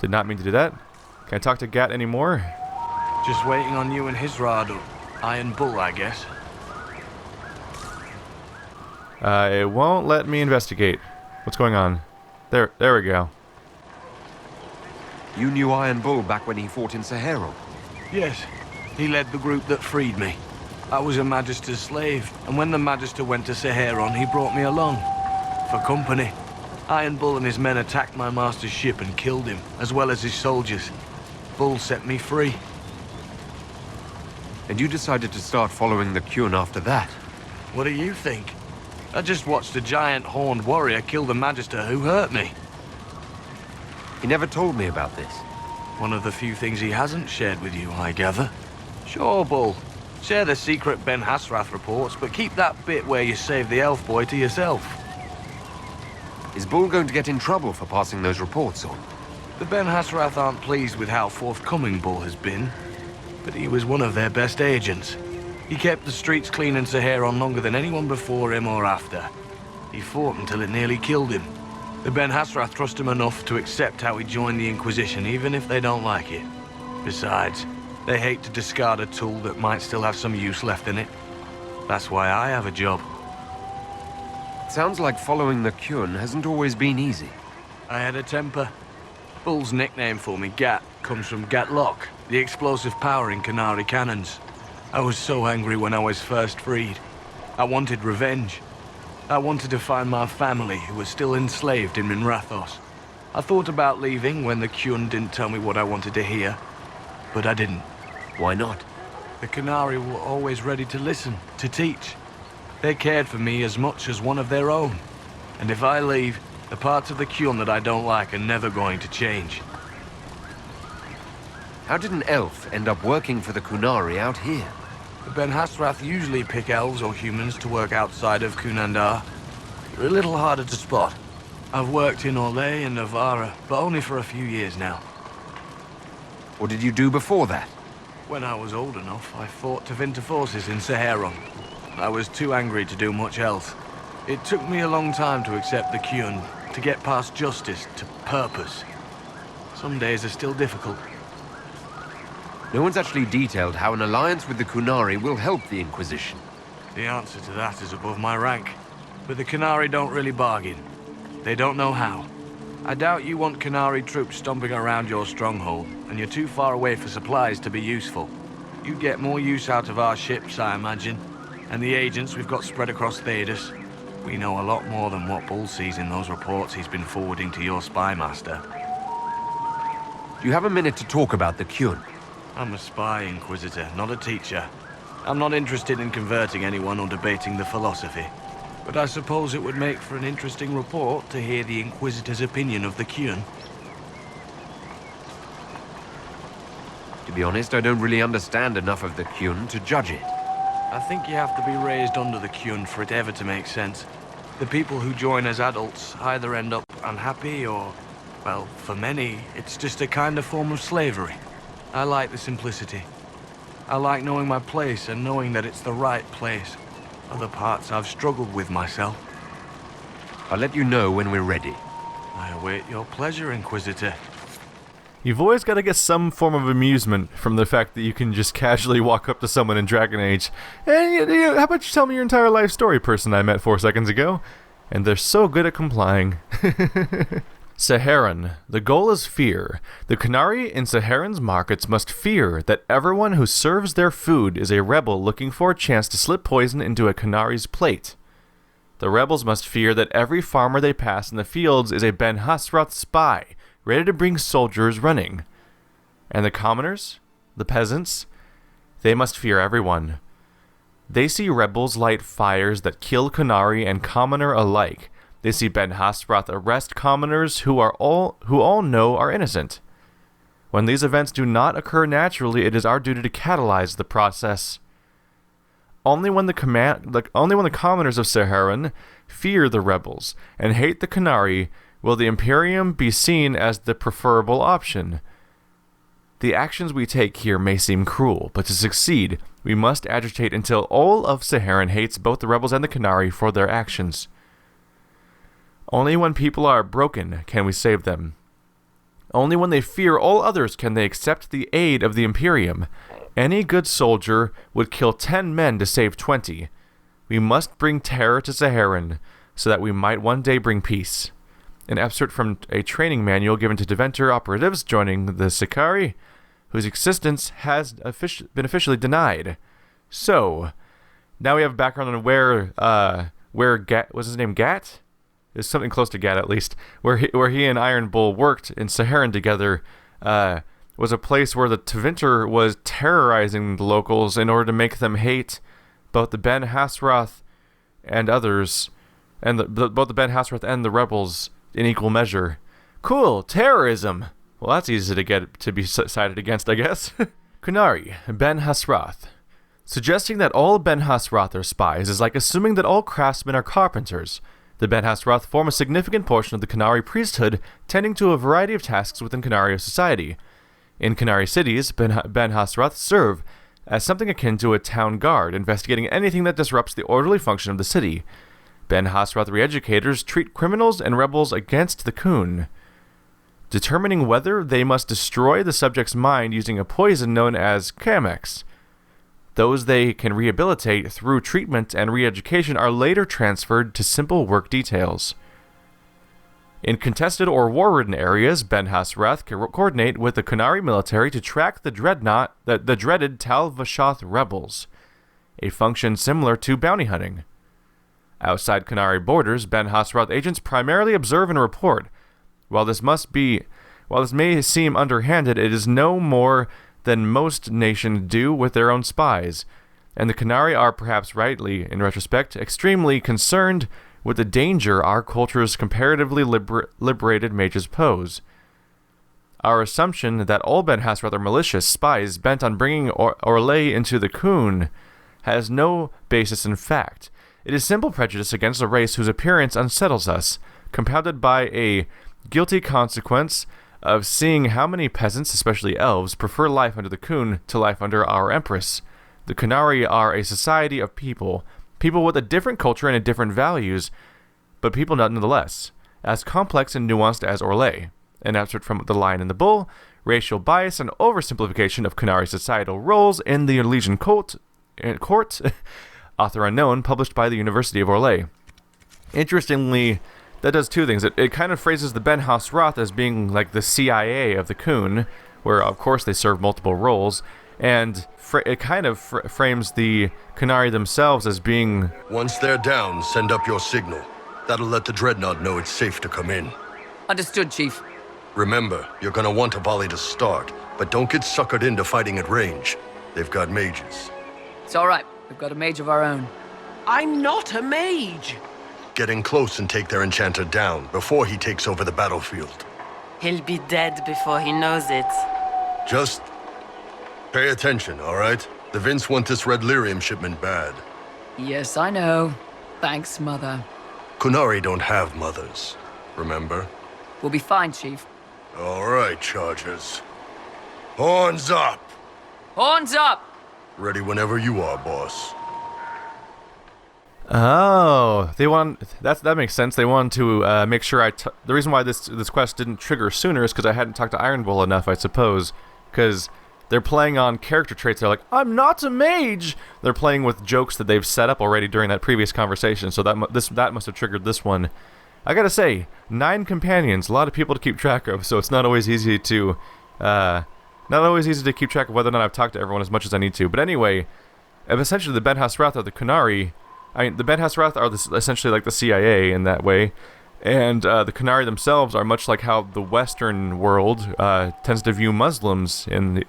Did not mean to do that. Can I talk to Gat anymore? Just waiting on you and his rod, Iron Bull, I guess. It won't let me investigate. What's going on? There we go. You knew Iron Bull back when he fought in Sahara. Yes, he led the group that freed me. I was a Magister's slave, and when the Magister went to Saharon, he brought me along. For company. Iron Bull and his men attacked my master's ship and killed him, as well as his soldiers. Bull set me free. And you decided to start following the Qun after that? What do you think? I just watched a giant horned warrior kill the Magister who hurt me. He never told me about this. One of the few things he hasn't shared with you, I gather. Sure, Bull. Share the secret Ben Hasrath reports, but keep that bit where you saved the elf boy to yourself. Is Bull going to get in trouble for passing those reports on? The Ben Hasrath aren't pleased with how forthcoming Bull has been, but he was one of their best agents. He kept the streets clean in Saharon longer than anyone before him or after. He fought until it nearly killed him. The Ben Hasrath trust him enough to accept how he joined the Inquisition, even if they don't like it. Besides, they hate to discard a tool that might still have some use left in it. That's why I have a job. Sounds like following the Qun hasn't always been easy. I had a temper. Bull's nickname for me, Gat, comes from Gatlock, the explosive power in Qunari cannons. I was so angry when I was first freed. I wanted revenge. I wanted to find my family who was still enslaved in Minrathos. I thought about leaving when the Qun didn't tell me what I wanted to hear, but I didn't. Why not? The Qunari were always ready to listen, to teach. They cared for me as much as one of their own. And if I leave, the parts of the Qun that I don't like are never going to change. How did an elf end up working for the Qunari out here? The Ben Hasrath usually pick elves or humans to work outside of Qunandar. They're a little harder to spot. I've worked in Orlais and Navarra, but only for a few years now. What did you do before that? When I was old enough, I fought Tevinter forces in Saharon. I was too angry to do much else. It took me a long time to accept the Qun, to get past justice to purpose. Some days are still difficult. No one's actually detailed how an alliance with the Qunari will help the Inquisition. The answer to that is above my rank. But the Qunari don't really bargain. They don't know how. I doubt you want Qunari troops stomping around your stronghold, and you're too far away for supplies to be useful. You'd get more use out of our ships, I imagine, and the agents we've got spread across Thedas. We know a lot more than what Bull sees in those reports he's been forwarding to your spy master. Do you have a minute to talk about the Qun? I'm a spy, Inquisitor, not a teacher. I'm not interested in converting anyone or debating the philosophy. But I suppose it would make for an interesting report to hear the Inquisitor's opinion of the Qun. To be honest, I don't really understand enough of the Qun to judge it. I think you have to be raised under the Qun for it ever to make sense. The people who join as adults either end up unhappy or, well, for many, it's just a kind of form of slavery. I like the simplicity. I like knowing my place and knowing that it's the right place. Other parts I've struggled with myself. I'll let you know when we're ready. I await your pleasure, Inquisitor. You've always got to get some form of amusement from the fact that you can just casually walk up to someone in Dragon Age and, how about you tell me your entire life story, person I met 4 seconds ago? And they're so good at complying. Saharan. The goal is fear. The Qunari in Saharan's markets must fear that everyone who serves their food is a rebel looking for a chance to slip poison into a Qunari's plate. The rebels must fear that every farmer they pass in the fields is a Ben Hasrath spy, ready to bring soldiers running. And the commoners, the peasants, they must fear everyone. They see rebels light fires that kill Qunari and commoner alike. They see Ben Hasrath arrest commoners who all know are innocent. When these events do not occur naturally, it is our duty to catalyze the process. Only when the commoners of Saharan fear the rebels and hate the Qunari will the Imperium be seen as the preferable option. The actions we take here may seem cruel, but to succeed, we must agitate until all of Saharan hates both the rebels and the Qunari for their actions. Only when people are broken can we save them. Only when they fear all others can they accept the aid of the Imperium. Any good soldier would kill 10 men to save 20. We must bring terror to Saharan, so that we might one day bring peace. An excerpt from a training manual given to Deventer operatives joining the Sicarii, whose existence has been officially denied. So, now we have background on where Gat, was his name Gat? It's something close to Gat at least, where he and Iron Bull worked in Saharan together, was a place where the Deventer was terrorizing the locals in order to make them hate both the Ben Hasrath and others, and both the Ben Hasrath and the rebels in equal measure. Cool, terrorism! Well, that's easy to be sided against, I guess. Qunari, Ben Hasrath. Suggesting that all Ben Hasrath are spies is like assuming that all craftsmen are carpenters. The Ben Hasrath form a significant portion of the Qunari priesthood, tending to a variety of tasks within Qunari society. In Qunari cities, Ben Hasrath serve as something akin to a town guard, investigating anything that disrupts the orderly function of the city. Ben Hasrath re-educators treat criminals and rebels against the Qun, determining whether they must destroy the subject's mind using a poison known as Kamex. Those they can rehabilitate through treatment and re-education are later transferred to simple work details. In contested or war-ridden areas, Ben Hasrath can coordinate with the Qunari military to track the dreaded Tal Vashoth rebels, a function similar to bounty hunting. Outside Qunari borders, Ben Hasrath agents primarily observe and report. While this may seem underhanded, it is no more than most nations do with their own spies, and the Qunari are, perhaps rightly, in retrospect, extremely concerned with the danger our culture's comparatively liberated mages pose. Our assumption that all Ben Hasrath are malicious spies bent on bringing Orlais into the Qun has no basis in fact. It is simple prejudice against a race whose appearance unsettles us, compounded by a guilty consequence of seeing how many peasants, especially elves, prefer life under the Qun to life under our Empress. The Qunari are a society of people with a different culture and different values, but people nonetheless, as complex and nuanced as Orlais. An excerpt from The Lion and the Bull, Racial Bias and Oversimplification of Qunari Societal Roles in the Elysian Court, author unknown, published by the University of Orlais. Interestingly, that does two things. It kind of phrases the Ben Hasrath as being like the CIA of the Qun, where of course they serve multiple roles, and it kind of frames the Qunari themselves as being... Once they're down, send up your signal. That'll let the Dreadnought know it's safe to come in. Understood, Chief. Remember, you're gonna want a volley to start, but don't get suckered into fighting at range. They've got mages. It's all right. We've got a mage of our own. I'm not a mage. Get in close and take their enchanter down before he takes over the battlefield. He'll be dead before he knows it. Just pay attention, all right? The Vince want this red lyrium shipment bad. Yes, I know. Thanks, Mother. Qunari don't have mothers, remember? We'll be fine, Chief. All right, Chargers. Horns up! Horns up! Ready whenever you are, boss. Oh, they want... That makes sense. They wanted to make sure the reason why this quest didn't trigger sooner is because I hadn't talked to Iron Bull enough, I suppose. Because they're playing on character traits. They're like, I'm not a mage! They're playing with jokes that they've set up already during that previous conversation, so that must have triggered this one. I gotta say, 9 companions, a lot of people to keep track of, so it's not always easy to... keep track of whether or not I've talked to everyone as much as I need to. But anyway, essentially the Ben Hasrath are the Qunari. I mean, the Ben Hasrath are essentially like the CIA in that way. And the Qunari themselves are much like how the Western world tends to view Muslims on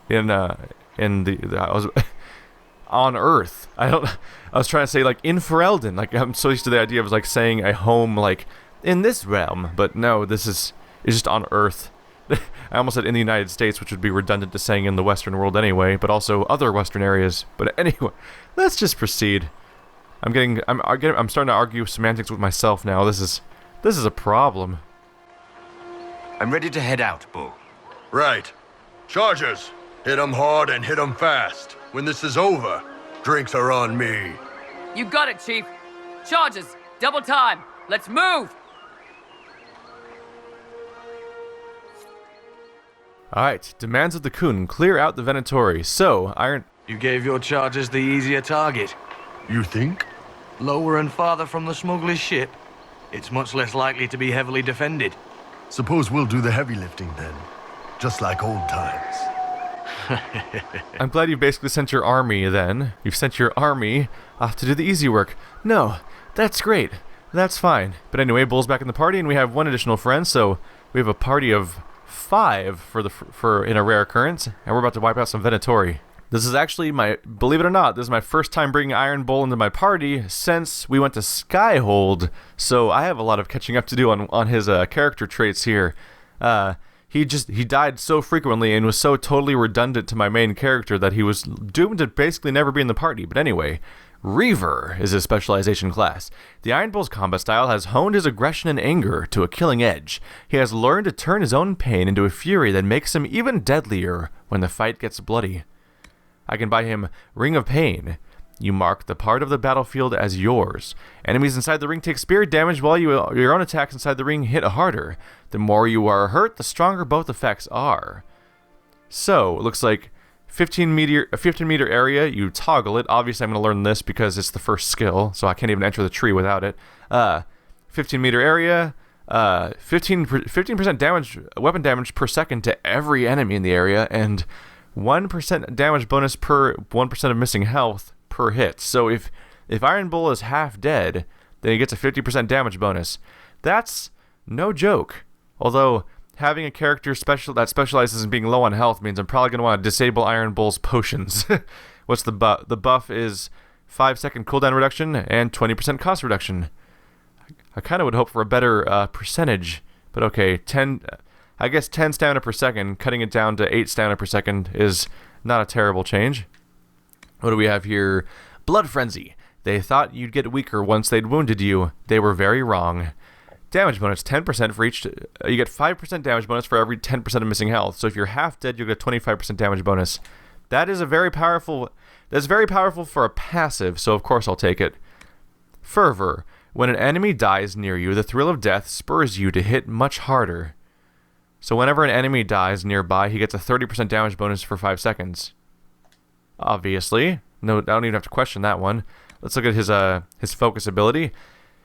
Earth. I was trying to say like in Ferelden. Like I'm so used to the idea of like saying a home like in this realm, but no, it's just on Earth. I almost said in the United States, which would be redundant to saying in the Western world anyway, but also other Western areas. But anyway, let's just proceed. I'm starting to argue semantics with myself now. This is a problem. I'm ready to head out, Bull. Right. Chargers, hit 'em hard and hit 'em fast. When this is over, drinks are on me. You got it, Chief. Charges, double time. Let's move! Alright, demands of the Qun, clear out the Venatori. So, Iron... You gave your chargers the easier target. You think? Lower and farther from the smuggler's ship. It's much less likely to be heavily defended. Suppose we'll do the heavy lifting then. Just like old times. I'm glad you basically sent your army then. You've sent your army off to do the easy work. No, that's great. That's fine. But anyway, Bull's back in the party and we have one additional friend, so we have a party of 5 for in a rare occurrence, and we're about to wipe out some Venatori. This is actually believe it or not, this is my first time bringing Iron Bull into my party since we went to Skyhold, so I have a lot of catching up to do on his character traits here. He died so frequently and was so totally redundant to my main character that he was doomed to basically never be in the party. But anyway, Reaver is his specialization class. The Iron Bull's combat style has honed his aggression and anger to a killing edge. He has learned to turn his own pain into a fury that makes him even deadlier when the fight gets bloody. I can buy him Ring of Pain. You mark the part of the battlefield as yours. Enemies inside the ring take spirit damage while your own attacks inside the ring hit harder. The more you are hurt, the stronger both effects are. So, it looks like 15 meter area, you toggle it. Obviously, I'm going to learn this because it's the first skill, so I can't even enter the tree without it. 15 meter area, 15% damage, weapon damage per second to every enemy in the area, and 1% damage bonus per 1% of missing health per hit. So if Iron Bull is half dead, then he gets a 50% damage bonus. That's no joke. Although having a character that specializes in being low on health means I'm probably going to want to disable Iron Bull's potions. What's the buff? The buff is 5-second cooldown reduction and 20% cost reduction. I kind of would hope for a better percentage, but okay, 10 stamina per second, cutting it down to 8 stamina per second is not a terrible change. What do we have here? Blood Frenzy. They thought you'd get weaker once they'd wounded you. They were very wrong. Damage bonus, 10% for each... you get 5% damage bonus for every 10% of missing health. So if you're half dead, you'll get 25% damage bonus. That is very powerful for a passive, so of course I'll take it. Fervor. When an enemy dies near you, the thrill of death spurs you to hit much harder. So whenever an enemy dies nearby, he gets a 30% damage bonus for 5 seconds. Obviously. No, I don't even have to question that one. Let's look at his focus ability.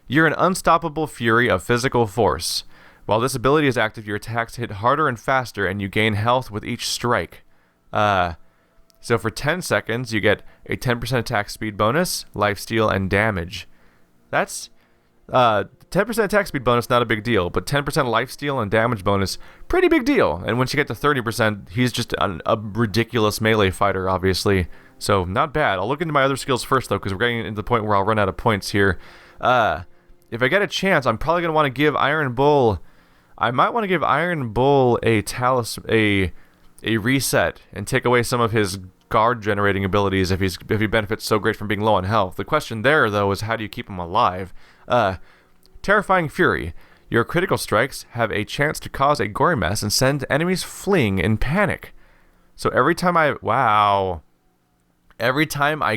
You're an unstoppable fury of physical force. While this ability is active, your attacks hit harder and faster, and you gain health with each strike. So for 10 seconds, you get a 10% attack speed bonus, lifesteal, and damage. That's 10% attack speed bonus, not a big deal, but 10% lifesteal and damage bonus, pretty big deal. And once you get to 30%, he's just a ridiculous melee fighter, obviously. So not bad. I'll look into my other skills first, though, because we're getting into the point where I'll run out of points here. If I get a chance, I'm probably going to want to give Iron Bull... I might want to give Iron Bull a reset and take away some of his guard generating abilities if he benefits so great from being low on health. The question there, though, is how do you keep him alive? Terrifying Fury. Your critical strikes have a chance to cause a gory mess and send enemies fleeing in panic. So every time I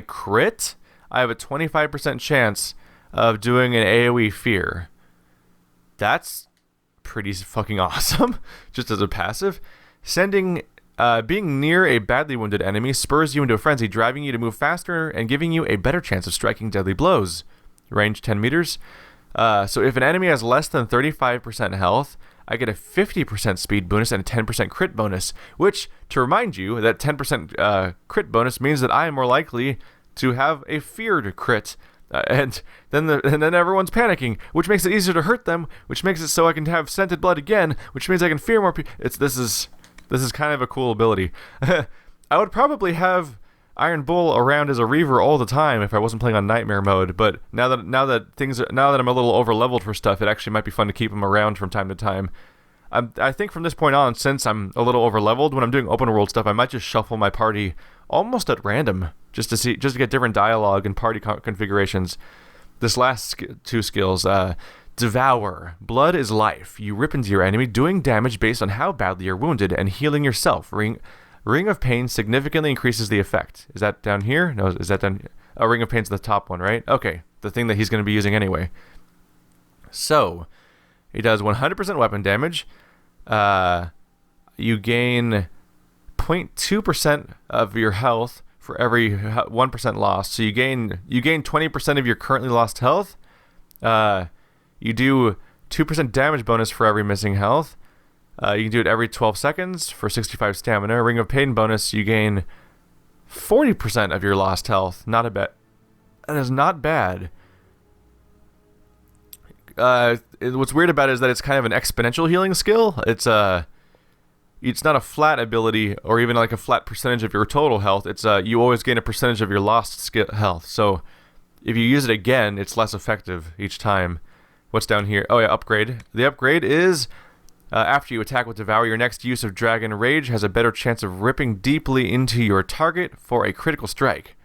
crit, I have a 25% chance of doing an AoE fear. That's pretty fucking awesome, just as a passive. Being near a badly wounded enemy spurs you into a frenzy, driving you to move faster and giving you a better chance of striking deadly blows. Range 10 meters. So if an enemy has less than 35% health, I get a 50% speed bonus and a 10% crit bonus, which, to remind you, that 10% crit bonus means that I am more likely to have a feared crit. And then everyone's panicking, which makes it easier to hurt them, which makes it so I can have scented blood again, which means I can fear more people. This is kind of a cool ability. I would probably have Iron Bull around as a Reaver all the time if I wasn't playing on Nightmare mode, but now that I'm a little over leveled for stuff, it actually might be fun to keep him around from time to time. I think from this point on, since I'm a little over leveled, when I'm doing open world stuff, I might just shuffle my party almost at random, just to get different dialogue and party configurations. This last two skills, Devour. Blood is life. You rip into your enemy, doing damage based on how badly you're wounded, and healing yourself. Ring of Pain significantly increases the effect. Is that down here? No, is that down here? Oh, Ring of Pain's the top one, right? Okay, the thing that he's going to be using anyway. So, he does 100% weapon damage. You gain 0.2% of your health for every 1% lost. So you gain 20% of your currently lost health. You do 2% damage bonus for every missing health. You can do it every 12 seconds for 65 stamina. Ring of Pain bonus, you gain 40% of your lost health. Not a bad. That is not bad. What's weird about it is that it's kind of an exponential healing skill. It's not a flat ability or even like a flat percentage of your total health. It's you always gain a percentage of your lost health. So if you use it again, it's less effective each time. What's down here? Oh yeah, upgrade. The upgrade is after you attack with Devour, your next use of Dragon Rage has a better chance of ripping deeply into your target for a critical strike.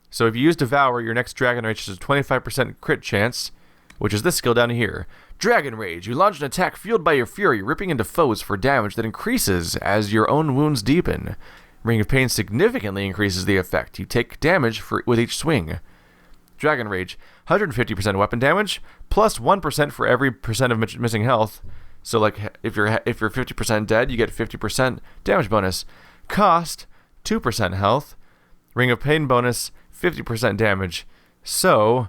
So if you use Devour, your next Dragon Rage has a 25% crit chance, which is this skill down here. Dragon Rage. You launch an attack fueled by your fury, ripping into foes for damage that increases as your own wounds deepen. Ring of Pain significantly increases the effect. You take damage with each swing. Dragon Rage. 150% weapon damage, plus 1% for every percent of missing health. So like if you're 50% dead, you get 50% damage bonus. Cost 2% health. Ring of Pain bonus 50% damage. So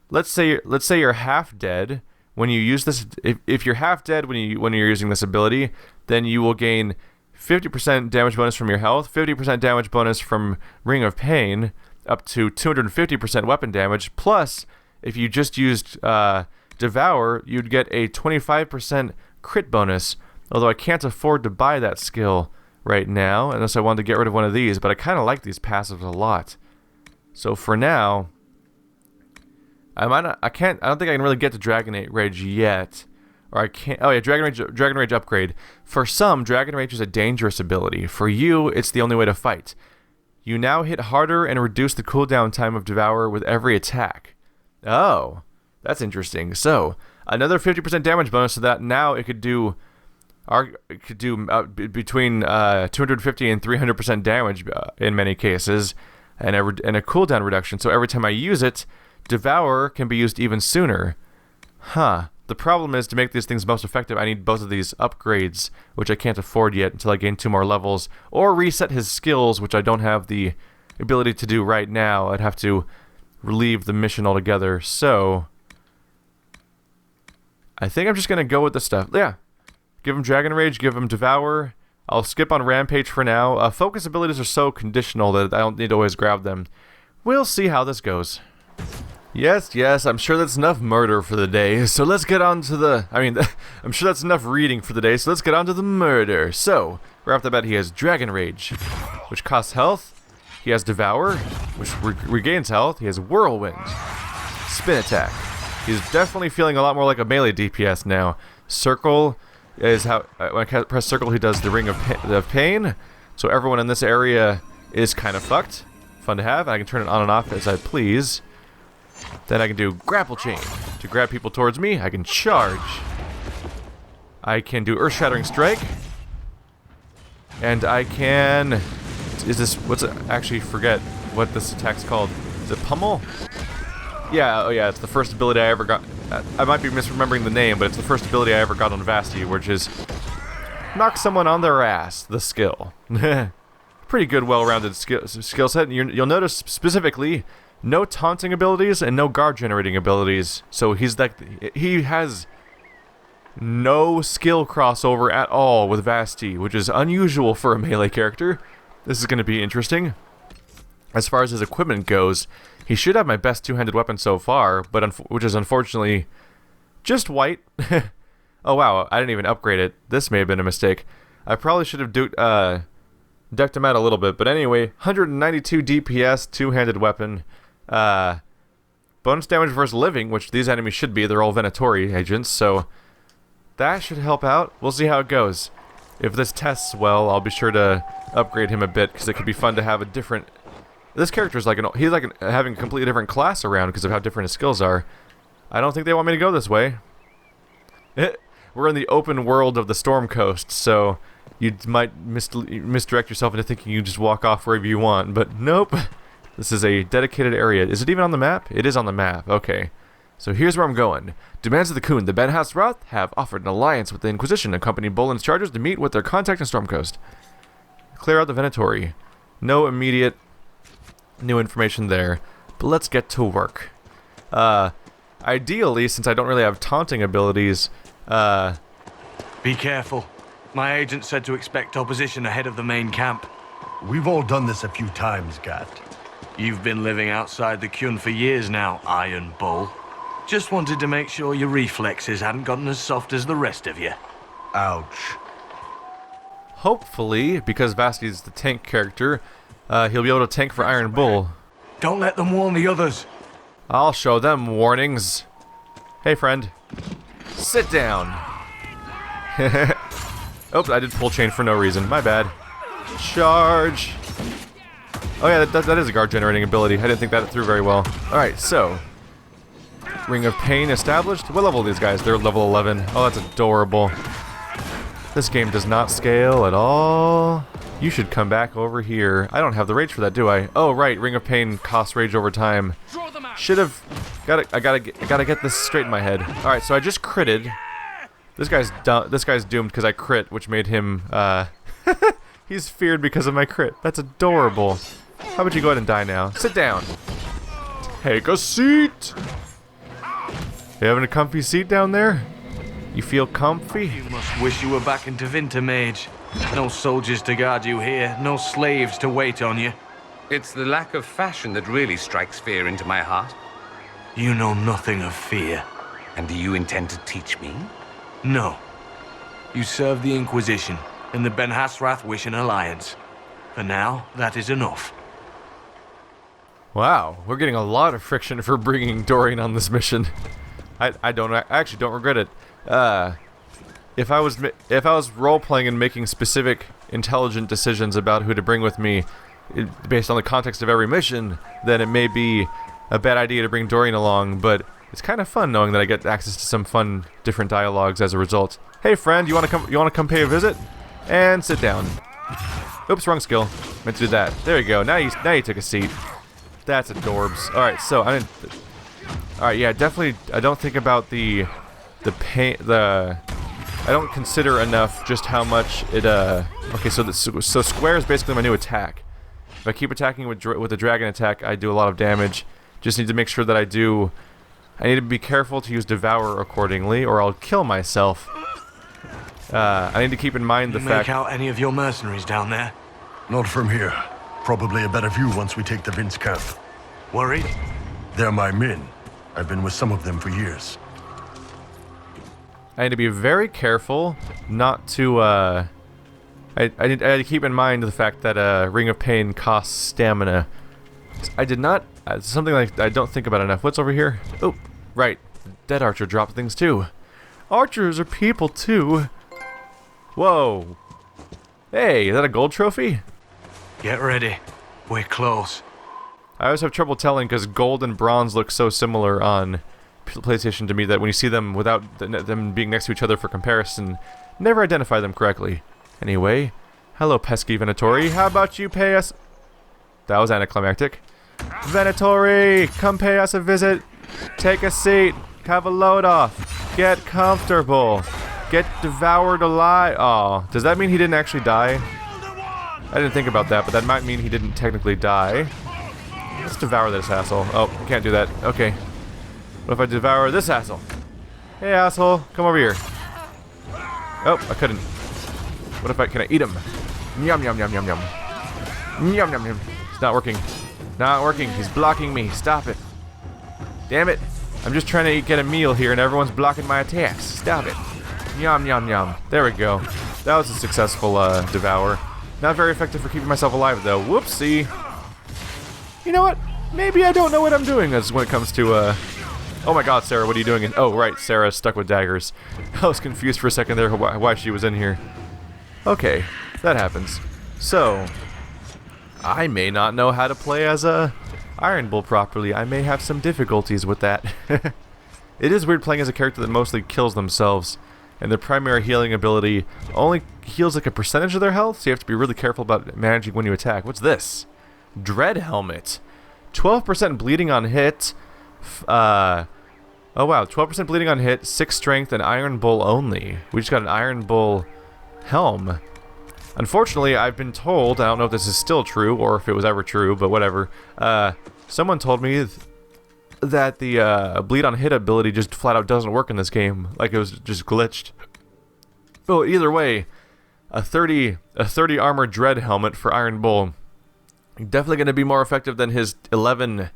let's say you're half dead when you use this. If you're half dead when you're using this ability, then you will gain 50% damage bonus from your health, 50% damage bonus from Ring of Pain, up to 250% weapon damage. Plus, if you just used Devour, you'd get a 25% crit bonus. Although I can't afford to buy that skill right now, unless I wanted to get rid of one of these. But I kind of like these passives a lot. So for now, I don't think I can really get to Dragon Rage yet. Or I can't. Oh yeah, Dragon Rage upgrade. For some, Dragon Rage is a dangerous ability. For you, it's the only way to fight. You now hit harder and reduce the cooldown time of Devour with every attack. Oh, that's interesting. So another 50% damage bonus to that. Now it could do between 250 and 300% damage in many cases, and a cooldown reduction. So every time I use it, Devour can be used even sooner. Huh. The problem is, to make these things most effective, I need both of these upgrades, which I can't afford yet until I gain 2 more levels, or reset his skills, which I don't have the ability to do right now. I'd have to leave the mission altogether. So I think I'm just going to go with the stuff. Yeah. Give him Dragon Rage, give him Devour. I'll skip on Rampage for now. Focus abilities are so conditional that I don't need to always grab them. We'll see how this goes. Yes, I'm sure that's enough murder for the day, so let's get on to the... I'm sure that's enough reading for the day, so let's get on to the murder. So, right off the bat, he has Dragon Rage, which costs health. He has Devour, which regains health. He has Whirlwind. Spin Attack. He's definitely feeling a lot more like a melee DPS now. Circle is how... when I press circle, he does the Ring of Pain. So everyone in this area is kind of fucked. Fun to have, and I can turn it on and off as I please. Then I can do Grapple Chain to grab people towards me. I can charge. I can do Earth-Shattering Strike. And I can... Is this... What's it? Actually, forget what this attack's called. Is it Pummel? Yeah, oh yeah, it's the first ability I ever got. I might be misremembering the name, but it's the first ability I ever got on Vasti, which is knock someone on their ass, the skill. Pretty good, well-rounded skill set. And you'll notice specifically no taunting abilities and no guard generating abilities. So he has no skill crossover at all with Vasti, which is unusual for a melee character. This is going to be interesting. As far as his equipment goes, he should have my best two-handed weapon so far, but which is unfortunately just white. Oh wow, I didn't even upgrade it. This may have been a mistake. I probably should have decked him out a little bit, but anyway, 192 DPS, two-handed weapon. Bonus damage versus living, which these enemies should be. They're all Venatori agents, so that should help out. We'll see how it goes. If this tests well, I'll be sure to upgrade him a bit, because it could be fun to have a different... This character is he's having a completely different class around because of how different his skills are. I don't think they want me to go this way. We're in the open world of the Storm Coast, so you might misdirect yourself into thinking you just walk off wherever you want, but nope. This is a dedicated area. Is it even on the map? It is on the map, okay. So here's where I'm going. Demands of the Khun, the Ben Hasrath have offered an alliance with the Inquisition, accompanying Bolan's chargers to meet with their contact in Storm Coast. Clear out the Venatori. No immediate new information there, but let's get to work. Ideally, since I don't really have taunting abilities, Be careful. My agent said to expect opposition ahead of the main camp. We've all done this a few times, Gat. You've been living outside the Qun for years now, Iron Bull. Just wanted to make sure your reflexes hadn't gotten as soft as the rest of you. Ouch. Hopefully, because Vasti's the tank character, he'll be able to tank for Iron Bull. Don't let them warn the others. I'll show them warnings. Hey, friend. Sit down. Oops, I did full chain for no reason. My bad. Charge. Oh yeah, that is a guard generating ability. I didn't think that through very well. Alright, so. Ring of Pain established. What level are these guys? They're level 11. Oh, that's adorable. This game does not scale at all. You should come back over here. I don't have the rage for that, do I? Oh, right. Ring of Pain costs rage over time. Should have... I gotta get this straight in my head. Alright, so I just critted. This guy's doomed because I crit, which made him, he's feared because of my crit. That's adorable. How about you go ahead and die now? Sit down. Take a seat. You having a comfy seat down there? You feel comfy? You must wish you were back in Tevinter, Mage. No soldiers to guard you here, no slaves to wait on you. It's the lack of fashion that really strikes fear into my heart. You know nothing of fear. And do you intend to teach me? No. You serve the Inquisition, and the Ben Hasrath wish an alliance. For now, that is enough. Wow, we're getting a lot of friction for bringing Dorian on this mission. I actually don't regret it. If I was role-playing and making specific, intelligent decisions about who to bring with me, based on the context of every mission, then it may be a bad idea to bring Dorian along, but it's kind of fun knowing that I get access to some fun, different dialogues as a result. Hey friend, you wanna come pay a visit? And sit down. Oops, wrong skill. Meant to do that. There you go. Now you took a seat. That's adorbs. Alright, so alright, yeah, definitely I don't think about the pain, I don't consider enough just how much it okay, so square is basically my new attack. If I keep attacking with the dragon attack, I do a lot of damage. Just need to make sure that I do I need to be careful to use Devour accordingly, or I'll kill myself. I need to keep in mind the fact... Make out any of your mercenaries down there? Not from here. Probably a better view once we take the Vince camp. Worried? They're my men. I've been with some of them for years. I need to be very careful not to, I need to keep in mind the fact that Ring of Pain costs stamina. I did not... It's something like I don't think about enough. What's over here? Oh, right. Dead Archer dropped things too. Archers are people too. Whoa. Hey, is that a gold trophy? Get ready. We're close. I always have trouble telling because gold and bronze look so similar on PlayStation to me that when you see them without them being next to each other for comparison, never identify them correctly. Anyway, hello pesky Venatori, how about you pay us... That was anticlimactic. Venatori, come pay us a visit. Take a seat. Have a load off. Get comfortable. Get devoured alive. Oh, does that mean he didn't actually die? I didn't think about that, but that might mean he didn't technically die. Let's devour this asshole. Oh, can't do that. Okay. What if I devour this asshole? Hey, asshole, come over here. Oh, I couldn't. What if I... Can I eat him? Yum, yum, yum, yum, yum. Yum, yum, yum. It's not working. Not working. He's blocking me. Stop it. Damn it. I'm just trying to get a meal here and everyone's blocking my attacks. Stop it. Yum, yum, yum. There we go. That was a successful devour. Not very effective for keeping myself alive, though. Whoopsie. You know what? Maybe I don't know what I'm doing as when it comes to, Oh my god, Sarah, what are you doing? Oh, right, Sarah's stuck with daggers. I was confused for a second there why she was in here. Okay, that happens. So, I may not know how to play as a Iron Bull properly. I may have some difficulties with that. It is weird playing as a character that mostly kills themselves, and their primary healing ability only heals like a percentage of their health, so you have to be really careful about managing when you attack. What's this? Dread Helmet. 12% bleeding on hit. Oh wow, 12% bleeding on hit, 6 strength, and Iron Bull only. We just got an Iron Bull helm. Unfortunately, I've been told, I don't know if this is still true, or if it was ever true, but whatever. Someone told me that the bleed on hit ability just flat out doesn't work in this game. Like it was just glitched. But either way, a 30 armor dread helmet for Iron Bull. Definitely going to be more effective than his 11...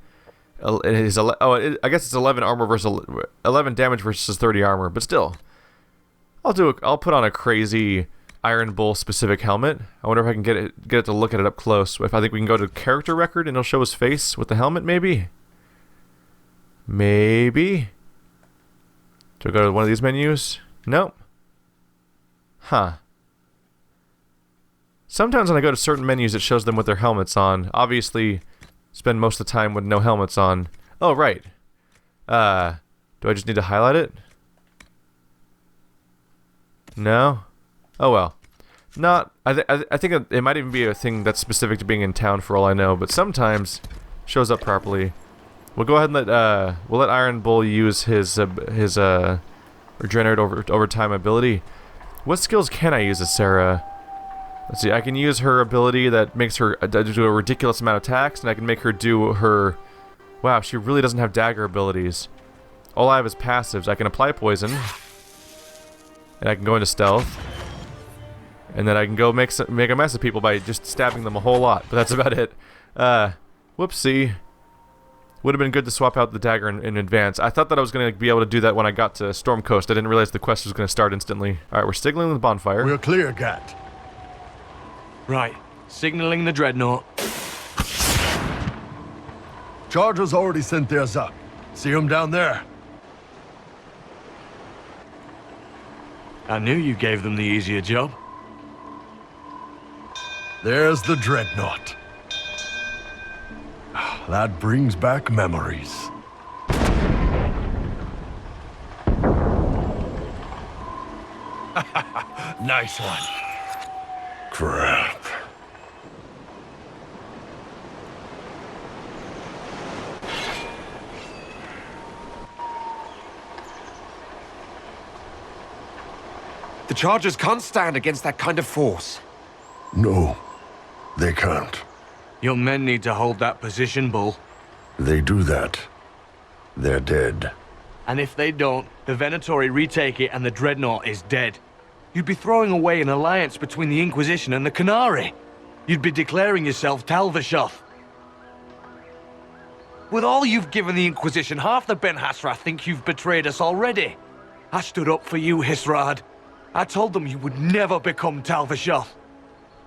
I guess it's 11 armor versus 11 damage versus 30 armor, but still, I'll put on a crazy Iron Bull specific helmet. I wonder if I can get it to look at it up close. If I think we can go to character record and it'll show his face with the helmet, maybe. Maybe. Do I go to one of these menus? Nope. Huh. Sometimes when I go to certain menus, it shows them with their helmets on. Obviously, spend most of the time with no helmets on. Oh, right. Do I just need to highlight it? No? Oh, well. Not... I think it might even be a thing that's specific to being in town for all I know, but sometimes shows up properly. We'll go ahead and we'll let Iron Bull use his regenerate over time ability. What skills can I use as Sarah? Let's see, I can use her ability that makes her do a ridiculous amount of attacks, and I can make her do her... Wow, she really doesn't have dagger abilities. All I have is passives. I can apply poison, and I can go into stealth, and then I can go make a mess of people by just stabbing them a whole lot, but that's about it. Whoopsie. Would have been good to swap out the dagger in advance. I thought that I was going to be able to do that when I got to Storm Coast. I didn't realize the quest was going to start instantly. Alright, we're signaling the bonfire. We're clear, Gat. Right. Signaling the dreadnought. Chargers already sent theirs up. See them down there? I knew you gave them the easier job. There's the dreadnought. That brings back memories. Nice one. Crap. The Chargers can't stand against that kind of force. No, they can't. Your men need to hold that position, Bull. They do that. They're dead. And if they don't, the Venatori retake it and the Dreadnought is dead. You'd be throwing away an alliance between the Inquisition and the Qunari. You'd be declaring yourself Talvishoth. With all you've given the Inquisition, half the Ben Hasrath think you've betrayed us already. I stood up for you, Hisrad. I told them you would never become Talvishoth.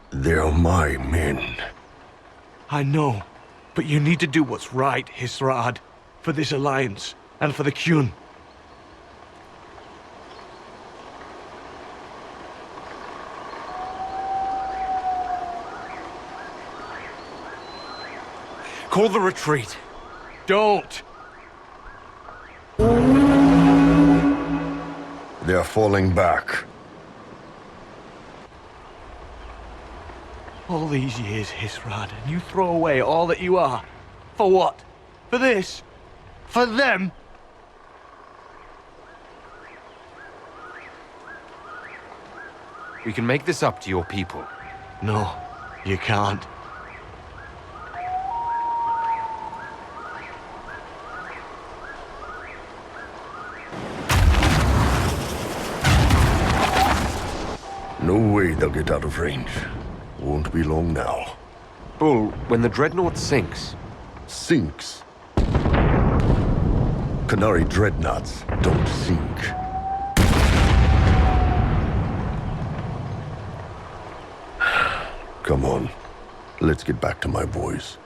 They're my men. I know, but you need to do what's right, Hisrad. For this alliance, and for the Qun. Call the retreat. Don't! They're falling back. All these years, Hisrad, and you throw away all that you are. For what? For this? For them? We can make this up to your people. No, you can't. No way they'll get out of range. Won't be long now. Bull, when the Dreadnought sinks, Sinks. Qunari dreadnoughts don't sink. Come on. Let's get back to my boys.